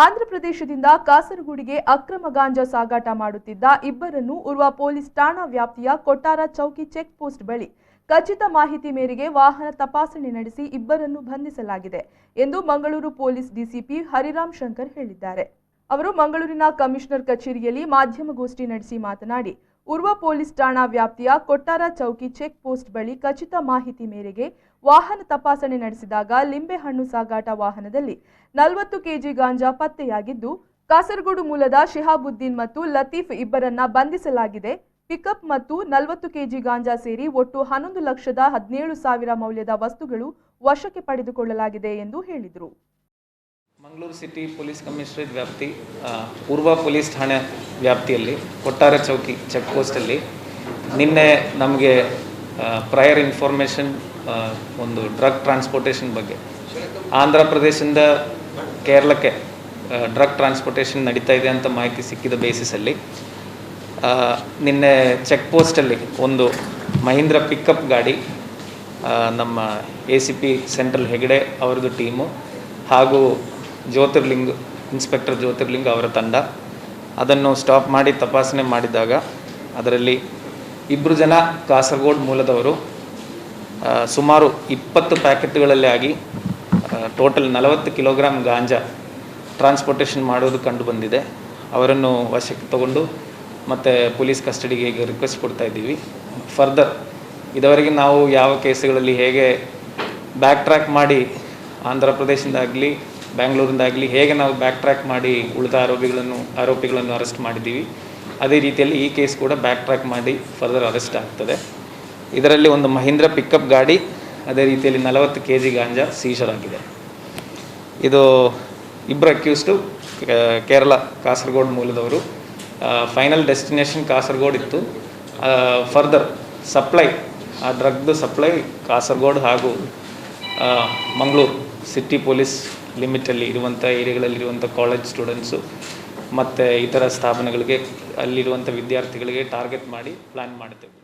ಆಂಧ್ರಪ್ರದೇಶದಿಂದ ಕಾಸರಗೋಡಿಗೆ ಅಕ್ರಮ ಗಾಂಜಾ ಸಾಗಾಟ ಮಾಡುತ್ತಿದ್ದ ಇಬ್ಬರನ್ನು ಉರ್ವ ಪೊಲೀಸ್ ಠಾಣಾ ವ್ಯಾಪ್ತಿಯ ಕೊಟ್ಟಾರ ಚೌಕಿ ಚೆಕ್ ಪೋಸ್ಟ್ ಬಳಿ ಖಚಿತ ಮಾಹಿತಿ ಮೇರೆಗೆ ವಾಹನ ತಪಾಸಣೆ ನಡೆಸಿ ಇಬ್ಬರನ್ನು ಬಂಧಿಸಲಾಗಿದೆ ಎಂದು ಮಂಗಳೂರು ಪೊಲೀಸ್ ಡಿಸಿಪಿ ಹರಿರಾಮ್ ಶಂಕರ್ ಹೇಳಿದ್ದಾರೆ. ಅವರು ಮಂಗಳೂರಿನ ಕಮಿಷನರ್ ಕಚೇರಿಯಲ್ಲಿ ಮಾಧ್ಯಮಗೋಷ್ಠಿ ನಡೆಸಿ ಮಾತನಾಡಿ, ಉರ್ವ ಪೊಲೀಸ್ ಠಾಣಾ ವ್ಯಾಪ್ತಿಯ ಕೊಟ್ಟಾರ ಚೌಕಿ ಚೆಕ್ ಪೋಸ್ಟ್ ಬಳಿ ಖಚಿತ ಮಾಹಿತಿ ಮೇರೆಗೆ ವಾಹನ ತಪಾಸಣೆ ನಡೆಸಿದಾಗ ಲಿಂಬೆಹಣ್ಣು ಸಾಗಾಟ ವಾಹನದಲ್ಲಿ 40 ಕೆಜಿ ಗಾಂಜಾ ಪತ್ತೆಯಾಗಿದ್ದು, ಕಾಸರಗೋಡು ಮೂಲದ ಶಿಹಾಬುದ್ದೀನ್ ಮತ್ತು ಲತೀಫ್ ಇಬ್ಬರನ್ನ ಬಂಧಿಸಲಾಗಿದೆ. ಪಿಕಪ್ ಮತ್ತು 40 ಕೆಜಿ ಗಾಂಜಾ ಸೇರಿ ಒಟ್ಟು 11,17,000 ಮೌಲ್ಯದ ವಸ್ತುಗಳು ವಶಕ್ಕೆ ಪಡೆದುಕೊಳ್ಳಲಾಗಿದೆ ಎಂದು ಹೇಳಿದರು. ಮಂಗಳೂರು ಸಿಟಿ ಪೊಲೀಸ್ ಕಮಿಷನರೇಟ್ ವ್ಯಾಪ್ತಿ ಪೂರ್ವ ಪೊಲೀಸ್ ಠಾಣೆ ವ್ಯಾಪ್ತಿಯಲ್ಲಿ ಕೊಟ್ಟಾರ ಚೌಕಿ ಚೆಕ್ ಪೋಸ್ಟಲ್ಲಿ ನಿನ್ನೆ ನಮಗೆ ಪ್ರಯರ್ ಇನ್ಫಾರ್ಮೇಷನ್ ಒಂದು ಡ್ರಗ್ ಟ್ರಾನ್ಸ್ಪೋರ್ಟೇಷನ್ ಬಗ್ಗೆ ಆಂಧ್ರ ಪ್ರದೇಶದಿಂದ ಕೇರಳಕ್ಕೆ ಡ್ರಗ್ ಟ್ರಾನ್ಸ್ಪೋರ್ಟೇಷನ್ ನಡೀತಾ ಇದೆ ಅಂತ ಮಾಹಿತಿ ಸಿಕ್ಕಿದ ಬೇಸಿಸಲ್ಲಿ ನಿನ್ನೆ ಚೆಕ್ ಪೋಸ್ಟಲ್ಲಿ ಒಂದು ಮಹೀಂದ್ರ ಪಿಕಪ್ ಗಾಡಿ ನಮ್ಮ ACP ಸೆಂಟ್ರಲ್ ಹೆಗಡೆ ಅವರದ್ದು ಟೀಮು ಹಾಗೂ ಇನ್ಸ್ಪೆಕ್ಟರ್ ಜ್ಯೋತಿರ್ಲಿಂಗ್ ಅವರ ತಂಡ ಅದನ್ನು ಸ್ಟಾಪ್ ಮಾಡಿ ತಪಾಸಣೆ ಮಾಡಿದಾಗ ಅದರಲ್ಲಿ 2 ಜನ ಕಾಸರಗೋಡು ಮೂಲದವರು ಸುಮಾರು 20 ಪ್ಯಾಕೆಟ್ಗಳಲ್ಲಿ ಆಗಿ ಟೋಟಲ್ 40 ಕಿಲೋಗ್ರಾಮ್ ಗಾಂಜಾ ಟ್ರಾನ್ಸ್ಪೋರ್ಟೇಷನ್ ಮಾಡೋದು ಕಂಡು ಬಂದಿದೆ. ಅವರನ್ನು ವಶಕ್ಕೆ ತಗೊಂಡು ಮತ್ತು ಪೊಲೀಸ್ ಕಸ್ಟಡಿಗೆ ಈಗ ರಿಕ್ವೆಸ್ಟ್ ಕೊಡ್ತಾ ಇದ್ದೀವಿ. ಫರ್ದರ್ ಇದುವರೆಗೆ ನಾವು ಯಾವ ಕೇಸುಗಳಲ್ಲಿ ಹೇಗೆ ಬ್ಯಾಕ್ ಟ್ರ್ಯಾಕ್ ಮಾಡಿ ಆಂಧ್ರ ಪ್ರದೇಶದಿಂದಾಗಲಿ ಬೆಂಗಳೂರಿಂದಾಗಲಿ ಹೇಗೆ ನಾವು ಬ್ಯಾಕ್ ಟ್ರ್ಯಾಕ್ ಮಾಡಿ ಉಳಿದ ಆರೋಪಿಗಳನ್ನು ಅರೆಸ್ಟ್ ಮಾಡಿದ್ದೀವಿ, ಅದೇ ರೀತಿಯಲ್ಲಿ ಈ ಕೇಸ್ ಕೂಡ ಬ್ಯಾಕ್ ಟ್ರ್ಯಾಕ್ ಮಾಡಿ ಫರ್ದರ್ ಅರೆಸ್ಟ್ ಆಗ್ತದೆ. ಇದರಲ್ಲಿ ಒಂದು ಮಹೀಂದ್ರ ಪಿಕಪ್ ಗಾಡಿ, ಅದೇ ರೀತಿಯಲ್ಲಿ 40 ಕೆಜಿ ಗಾಂಜಾ ಸೀಜರ್ ಆಗಿದೆ. ಇದು ಇಬ್ಬರು ಅಕ್ಯೂಸ್ಡು ಕೇರಳ ಕಾಸರಗೋಡು ಮೂಲದವರು. ಫೈನಲ್ ಡೆಸ್ಟಿನೇಷನ್ ಕಾಸರಗೋಡು ಇತ್ತು. ಫರ್ದರ್ ಸಪ್ಲೈ ಆ ಡ್ರಗ್ದು ಸಪ್ಲೈ ಕಾಸರಗೋಡು ಹಾಗೂ ಮಂಗಳೂರು ಸಿಟಿ ಪೊಲೀಸ್ ಲಿಮಿಟಲ್ಲಿ ಇರುವಂಥ ಏರಿಯಾಗಳಲ್ಲಿರುವಂಥ ಕಾಲೇಜ್ ಸ್ಟೂಡೆಂಟ್ಸು ಮತ್ತು ಇತರ ಸ್ಥಾಪನೆಗಳಿಗೆ ಅಲ್ಲಿರುವಂಥ ವಿದ್ಯಾರ್ಥಿಗಳಿಗೆ ಟಾರ್ಗೆಟ್ ಮಾಡಿ ಪ್ಲ್ಯಾನ್ ಮಾಡುತ್ತೇವೆ.